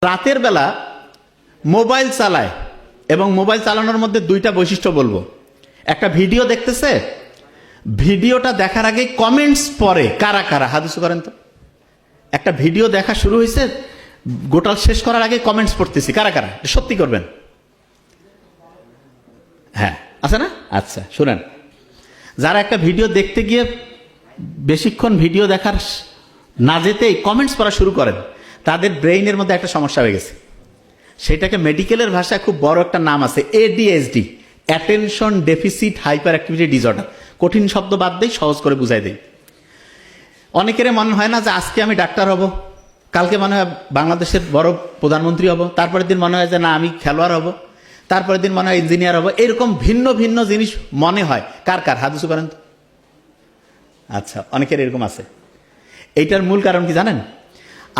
রাতের বেলা মোবাইল চালায় এবং মোবাইল চালানোর মধ্যে দুইটা বৈশিষ্ট্য বলবো। একটা ভিডিও দেখতেছে, ভিডিওটা দেখার আগে কমেন্টস পড়ে। কারা কারা হাত উঁচু করেন তো। একটা ভিডিও দেখা শুরু হয়েছে, গোটাল শেষ করার আগে কমেন্টস পড়তেছি। কারা কারা সত্যি করবেন? হ্যাঁ, আছে না? আচ্ছা শুনেন, যারা একটা ভিডিও দেখতে গিয়ে বেশিক্ষণ ভিডিও দেখার না যেতেই কমেন্টস পড়া শুরু করেন, তাদের ব্রেইনের মধ্যে একটা সমস্যা হয়ে গেছে। সেটাকে মেডিকেলের ভাষায় খুব বড় একটা নাম আছে, ADHD, attention deficit hyper activity disorder. কঠিন শব্দ বাদ দেই, সহজ করে বুঝাই দেই। অনেকের মনে হয় না যে আজকে আমি ডাক্তার হব, কালকে মনে হয় বাংলাদেশের বড় প্রধানমন্ত্রী হব, তারপরের দিন মনে হয় যে না আমি খেলোয়াড় হব, তারপরের দিন মনে হয় ইঞ্জিনিয়ার হব। এরকম ভিন্ন ভিন্ন জিনিস মনে হয়। কার কার হাত উঁচু করেন তো। আচ্ছা, অনেকের এরকম আছে। এইটার মূল কারণ কি জানেন?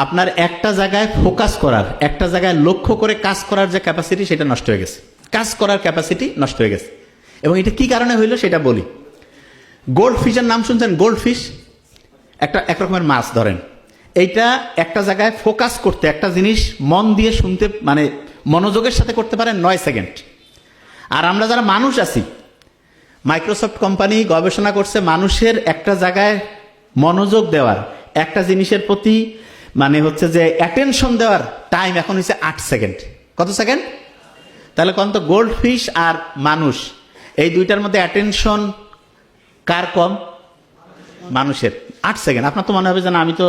আপনার একটা জায়গায় ফোকাস করার, একটা জায়গায় লক্ষ্য করে কাজ করার যে ক্যাপাসিটি, সেটা নষ্ট হয়ে গেছে। কাজ করার ক্যাপাসিটি নষ্ট হয়ে গেছে। এবং এটা কি কারণে হইলো সেটা বলি। গোল্ড ফিশের নাম শুনছেন? গোল্ড ফিশ এক রকমের মাছ ধরেন। এইটা একটা জায়গায় ফোকাস করতে, একটা জিনিস মন দিয়ে শুনতে, মানে মনোযোগের সাথে করতে পারে 9 সেকেন্ড। আর আমরা যারা মানুষ আছি, মাইক্রোসফট কোম্পানি গবেষণা করছে মানুষের একটা জায়গায় মনোযোগ দেওয়ার, একটা জিনিসের প্রতি মানে হচ্ছে যে অ্যাটেনশন দেওয়ার টাইম এখন হচ্ছে 8 সেকেন্ড। কত সেকেন্ড? তাহলে কোন তো গোল্ড ফিশ আর মানুষ, এই দুইটার মধ্যে অ্যাটেনশন কার কম? মানুষের। 8 সেকেন্ড। আপনার তো মনে হবে যে না আমি তো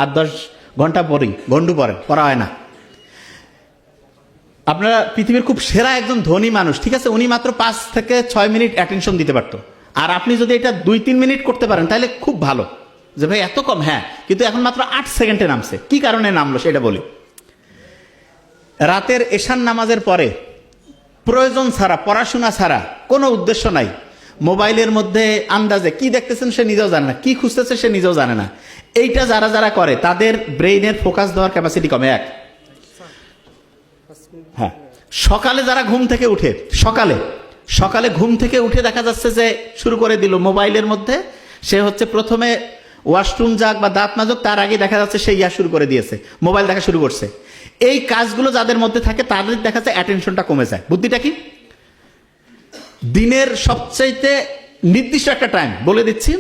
8-10 ঘন্টা পড়ি, ঘন্টু পড়া হয় না। আপনারা পৃথিবীর খুব সেরা একজন ধনী মানুষ, ঠিক আছে, উনি মাত্র 5 থেকে 6 মিনিট অ্যাটেনশন দিতে পারতো। আর আপনি যদি এটা 2-3 মিনিট করতে পারেন তাহলে খুব ভালো। যে ভাই এত কম, হ্যাঁ, কিন্তু এখন মাত্র 8 সেকেন্ডে নামছে। কি কারণে নামলো সেটা বলি। রাতের এশার নামাজের পরে প্রয়োজন ছাড়া, পড়াশোনা ছাড়া, কোনো উদ্দেশ্য নাই, মোবাইলের মধ্যে আন্দাজে কি দেখতেছেন সে নিজেও জানে না, কি খুঁজতেছে সে নিজেও জানে না। এইটা যারা যারা করে তাদের ব্রেইনের ফোকাস দেওয়ার ক্যাপাসিটি কমে। এক, হ্যাঁ, সকালে যারা ঘুম থেকে উঠে, সকালে ঘুম থেকে উঠে দেখা যাচ্ছে যে শুরু করে দিল মোবাইলের মধ্যে, সে হচ্ছে প্রথমে ওয়াশরুম যাক বা দাঁত মাজুক, তার আগে দেখা যাচ্ছে সে শুরু করে দিয়েছে, মোবাইল দেখা শুরু করছে। এই কাজগুলো যাদের মধ্যে থাকে তাদের দেখা যাচ্ছে অ্যাটেনশনটা কমে যায়। বুদ্ধিটা কি? দিনের সবচাইতে নির্দিষ্ট একটা টাইম বলে দিচ্ছি,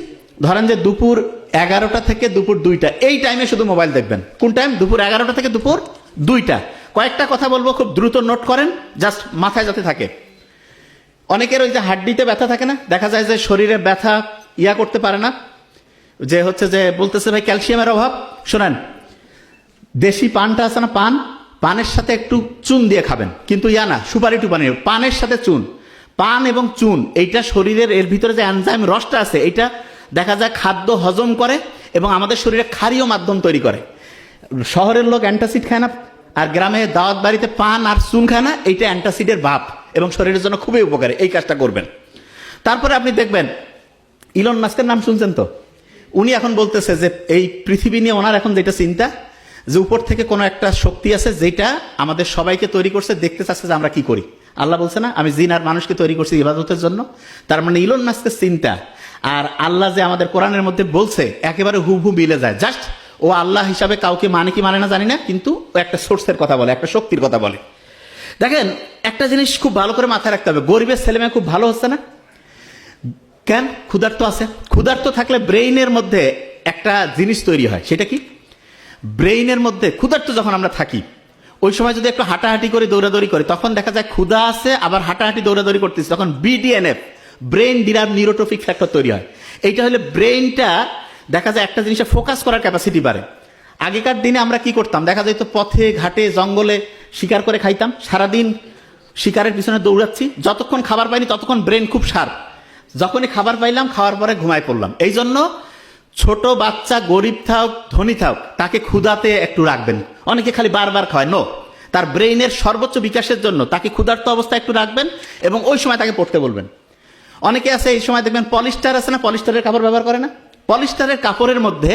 ধরেন যে দুপুর 11টা থেকে দুপুর 2টা, এই টাইমে শুধু মোবাইল দেখবেন। কোন টাইম? দুপুর 11টা থেকে দুপুর 2টা। কয়েকটা কথা বলবো, খুব দ্রুত নোট করেন, জাস্ট মাথায় যাতে থাকে। অনেকের ওই যে হাড্ডিতে ব্যথা থাকে না, দেখা যায় যে শরীরে ব্যথা করতে পারে না, যে হচ্ছে যে বলতেছে ভাই ক্যালসিয়ামের অভাব। শোনেন, দেশি পানটা আছে না, পানের সাথে একটু চুন দিয়ে খাবেন, কিন্তু না সুপারি টুপানি, পানের সাথে চুন। পান এবং চুন এইটা শরীরের, এর ভিতরে যে এনজাইম রসটা আছে, এটা দেখা যায় খাদ্য হজম করে এবং আমাদের শরীরে ক্ষারীয় মাধ্যম তৈরি করে। শহরের লোক অ্যান্টাসিড খায় না, আর গ্রামে দাওয়াত বাড়িতে পান আর চুন খায় না, এইটা অ্যান্টাসিডের ভাব এবং শরীরের জন্য খুবই উপকারী। এই কাজটা করবেন। তারপরে আপনি দেখবেন ইলন মাস্কের নাম শুনছেন তো, উনি এখন বলতেছে যে এই পৃথিবী নিয়ে ওনার এখন যেটা চিন্তা, যে উপর থেকে কোনো একটা শক্তি আছে যেটা আমাদের সবাইকে তৈরি করছে, দেখতে চাচ্ছে যে আমরা কি করি। আল্লাহ বলছে না আমি জিন আর মানুষকে তৈরি করছি ইবাদতের জন্য। তার মানে ইলন মাস্কের চিন্তা আর আল্লাহ যে আমাদের কোরআনের মধ্যে বলছে একেবারে হুবহু মিলে যায়। জাস্ট ও আল্লাহ হিসাবে কাউকে মানে কি মানে না জানি না, কিন্তু ও একটা সোর্সের কথা বলে, একটা শক্তির কথা বলে। দেখেন, একটা জিনিস খুব ভালো করে মাথায় রাখতে হবে, গরিবের ছেলেমেয়ে খুব ভালো হচ্ছে না কেন? ক্ষুধার্ত আছে। ক্ষুধার্ত থাকলে ব্রেইনের মধ্যে একটা জিনিস তৈরি হয়, সেটা কি? ব্রেইনের মধ্যে ক্ষুধার্ত যখন আমরা থাকি, ওই সময় যদি একটু হাঁটাহাঁটি করে দৌড়াদৌড়ি করি, তখন দেখা যায় ক্ষুধা আছে, আবার হাঁটাহাঁটি দৌড়াদৌড়ি করতেছি, তখন BDNF, brain derived neurotrophic factor তৈরি হয়। এইটা হলে ব্রেইনটা দেখা যায় একটা জিনিসে ফোকাস করার ক্যাপাসিটি বাড়ে। আগেকার দিনে আমরা কি করতাম? দেখা যায় তো পথে ঘাটে জঙ্গলে শিকার করে খাইতাম, সারাদিন শিকারের পিছনে দৌড়াচ্ছি, যতক্ষণ খাবার পাইনি ততক্ষণ ব্রেন খুব শার্প। যখনই খাবার পাইলাম, খাওয়ার পরে ঘুমায় পড়লাম। এই জন্য ছোট বাচ্চা গরিব থাক ধনী থাক, তাকে ক্ষুধাতে একটু রাখবেন। অনেকে খালি বারবার খায়, নো, তার ব্রেইনের সর্বোচ্চ বিকাশের জন্য তাকে ক্ষুধার্ত অবস্থায় একটু রাখবেন এবং ওই সময় তাকে পড়তে বলবেন। অনেকে আছে এই সময় দেখবেন পলিস্টার আছে না, পলিস্টারের কাপড় ব্যবহার করে না। পলিস্টারের কাপড়ের মধ্যে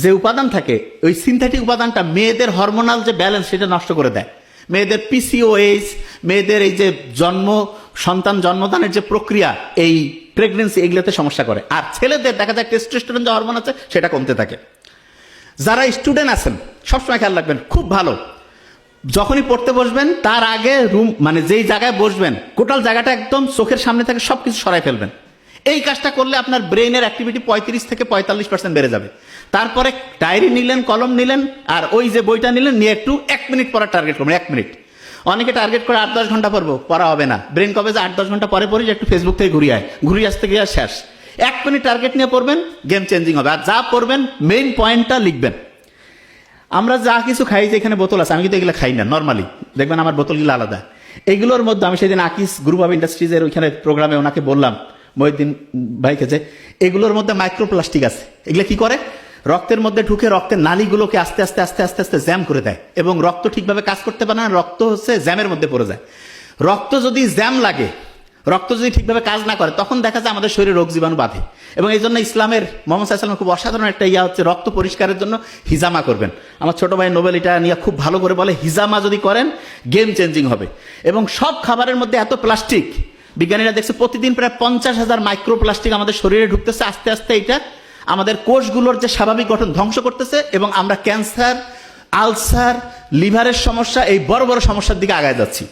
যে উপাদান থাকে, ওই সিনথেটিক উপাদানটা মেয়েদের হরমোনাল যে ব্যালেন্স সেটা নষ্ট করে দেয়। মেয়েদের PCOS, মেয়েদের এই যে সন্তান জন্মদানের যে প্রক্রিয়া, এই প্রেগনেন্সি, এগুলোতে সমস্যা করে। আর ছেলেদের দেখা যায় টেস্টোস্টেরন যে হরমোন আছে সেটা কমতে থাকে। যারা স্টুডেন্ট আছেন সবসময় খেয়াল রাখবেন, খুব ভালো যখনই পড়তে বসবেন তার আগে রুম মানে যেই জায়গায় বসবেন টোটাল জায়গাটা একদম চোখের সামনে থেকে সবকিছু সরাই ফেলবেন। এই কাজটা করলে আপনার ব্রেইনের অ্যাক্টিভিটি 35 থেকে 45% বেড়ে যাবে। তারপরে ডায়েরি নিলেন, কলম নিলেন, আর ওই যে বইটা নিলেন, নিয়ে একটু 1 মিনিট পড়ার টার্গেট করবেন। 1 মিনিট। অনেকে টার্গেট করে 8-10 ঘন্টা পড়বো, পড়া হবে না। ব্রেন কবে যে 8-10 ঘন্টা পরে পড়ি যে একটু ফেসবুক থেকে ঘুরিয়ে আসতে গিয়ে শেষ। 1 মিনিট টার্গেট নিয়ে পড়বেন, গেম চেঞ্জিং হবে। আর যা পড়বেন মেইন পয়েন্টটা লিখবেন। আমরা যা কিছু খাই, যে এখানে বোতল আছে, আমি কিন্তু এগুলো খাই না নর্মালি, দেখবেন আমার বোতলগুলো আলাদা। এগুলোর মধ্যে আমি সেদিন আকিস গ্রুপ অফ ইন্ডাস্ট্রিজের ওইখানে প্রোগ্রামে ওনাকে বললাম, মহিউদ্দিন ভাইকে, যে এগুলোর মধ্যে মাইক্রোপ্লাস্টিক আছে। এগুলো কি করে? রক্তের মধ্যে ঢুকে রক্তের নালীগুলোকে আস্তে আস্তে আস্তে আস্তে আস্তে জ্যাম করে দেয় এবং রক্ত ঠিকভাবে কাজ করতে পারে না। রক্ত হচ্ছে জ্যামের মধ্যে পড়ে যায়। রক্ত যদি জ্যাম লাগে, রক্ত যদি ঠিকভাবে কাজ না করে, তখন দেখা যায় আমাদের শরীরে রোগ জীবাণু বাঁধে। এবং এই জন্য ইসলামের মোহাম্মদ সাল্লাল্লাহু আলাইহি ওয়াসাল্লামের খুব অসাধারণ একটা হচ্ছে রক্ত পরিষ্কারের জন্য হিজামা করবেন। আমার ছোট ভাই নোবেল এটা নিয়ে খুব ভালো করে বলে, হিজামা যদি করেন গেম চেঞ্জিং হবে। এবং সব খাবারের মধ্যে এত প্লাস্টিক, বিজ্ঞানীরা দেখছে প্রতিদিন প্রায় 50,000 মাইক্রোপ্লাস্টিক আমাদের শরীরে ঢুকতেছে। আস্তে আস্তে এটা আমাদের কোষগুলোর যে স্বাভাবিক গঠন ধ্বংস করতেছে এবং আমরা ক্যান্সার, আলসার, লিভারের সমস্যা, এই বড় বড় সমস্যার দিকে আগায় যাচ্ছি।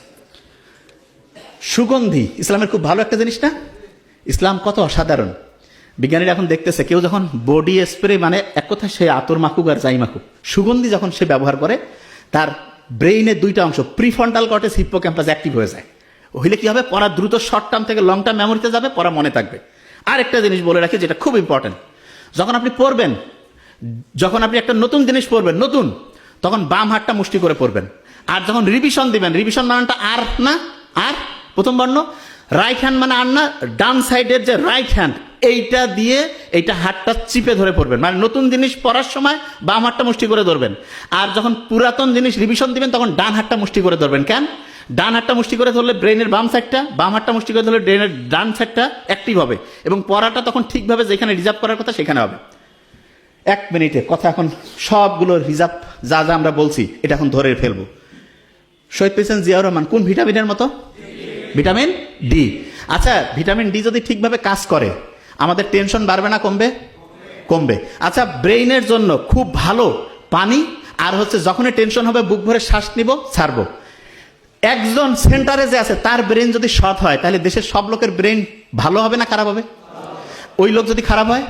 সুগন্ধি ইসলামের খুব ভালো একটা জিনিস না? ইসলাম কত অসাধারণ। বিজ্ঞানীরা এখন দেখতেছে, কেউ যখন বডি স্প্রে মানে এক কথা সে আতর মাখুক আর যাই মাখুক, সুগন্ধি যখন সে ব্যবহার করে, তার ব্রেইনের 2টা অংশ প্রিফ্রন্টাল কর্টেক্স, হিপ্পোক্যাম্পাস অ্যাক্টিভ হয়ে যায়। হইলে কি হবে? পড়া দ্রুত শর্ট টার্ম থেকে লং টার্ম মেমোরিতে যাবে, পড়া মনে থাকবে। আর একটা জিনিস বলে রাখি যেটা খুব ইম্পর্টেন্ট, যখন আপনি পড়বেন, যখন আপনি একটা নতুন জিনিস পড়বেন, নতুন, তখন বাম হাতটা মুষ্টি করে পড়বেন। আর যখন রিভিশন দিবেন, রিভিশন মানেটা আর না, আর প্রথম বর্ণ, রাইট হ্যান্ড মানে আর না, ডান সাইডের যে রাইট হ্যান্ড এইটা দিয়ে এইটা হাতটা চিপে ধরে পড়বেন। মানে নতুন জিনিস পড়ার সময় বাম হাতটা মুষ্টি করে ধরবেন। আর যখন পুরাতন জিনিস রিভিশন দিবেন, তখন ডান হাতটা মুষ্টি করে ধরবেন। কেন? ডান হাতটা মুষ্টি করে ধরলে ব্রেনের বাম সাইডটা, বাম হাতটা মুষ্টি করে ধরলে ব্রেনের ডান সাইডটা অ্যাক্টিভ হবে এবং পড়াটা তখন ঠিকভাবে যেখানে রিজার্ভ করার কথা সেখানে হবে। 1 মিনিটে কথা এখন সবগুলো রিজার্ভ যা যা আমরা বলছি এটা এখন ধরে ফেলবো। শহীদ প্রেসিডেন্ট জিয়াউর রহমান কোন ভিটামিনের মতো? Vitamin D. আচ্ছা, ভিটামিন ডি যদি ঠিকভাবে কাজ করে, আমাদের টেনশন বাড়বে না কমবে? কমবে। আচ্ছা, ব্রেইনের জন্য খুব ভালো পানি, আর হচ্ছে যখনই টেনশন হবে বুক ভরে শ্বাস নিব, ছাড়বো। একজন সেন্টারে যে আছে তার ব্রেন যদি সৎ হয়, তাহলে দেশের সব লোকের ব্রেন ভালো হবে না খারাপ হবে? ওই লোক যদি খারাপ হয়,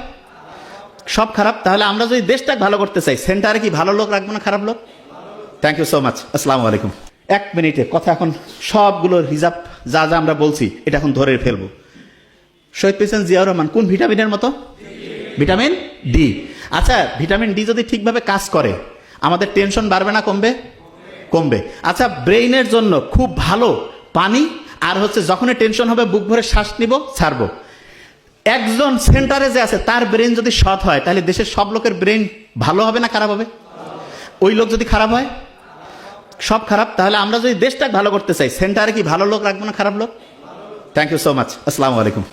সব খারাপ। তাহলে আমরা যদি দেশটা ভালো করতে চাই, সেন্টারে কি ভালো লোক রাখবো না খারাপ লোক? Thank you so much. আসসালামু আলাইকুম। 1 মিনিটে কথা এখন সবগুলো রিজার্ভ যা যা আমরা বলছি এটা এখন ধরে ফেলবো। শহীদ প্রেসিডেন্ট জিয়াউর রহমান কোন ভিটামিনের মতো? Vitamin D. আচ্ছা, ভিটামিন ডি যদি ঠিকভাবে কাজ করে, আমাদের টেনশন বাড়বে না কমবে? কমবে। আচ্ছা, ব্রেইনের জন্য খুব ভালো পানি, আর হচ্ছে যখনই টেনশন হবে বুক ভরে শ্বাস নিব, ছাড়বো। একজন সেন্টারে যে আছে তার ব্রেন যদি সৎ হয়, তাহলে দেশের সব লোকের ব্রেন ভালো হবে না খারাপ হবে? ওই লোক যদি খারাপ হয়, সব খারাপ। তাহলে আমরা যদি দেশটা ভালো করতে চাই, সেন্টারে কি ভালো লোক রাখবো না খারাপ লোক? Thank you so much. আসসালামু আলাইকুম।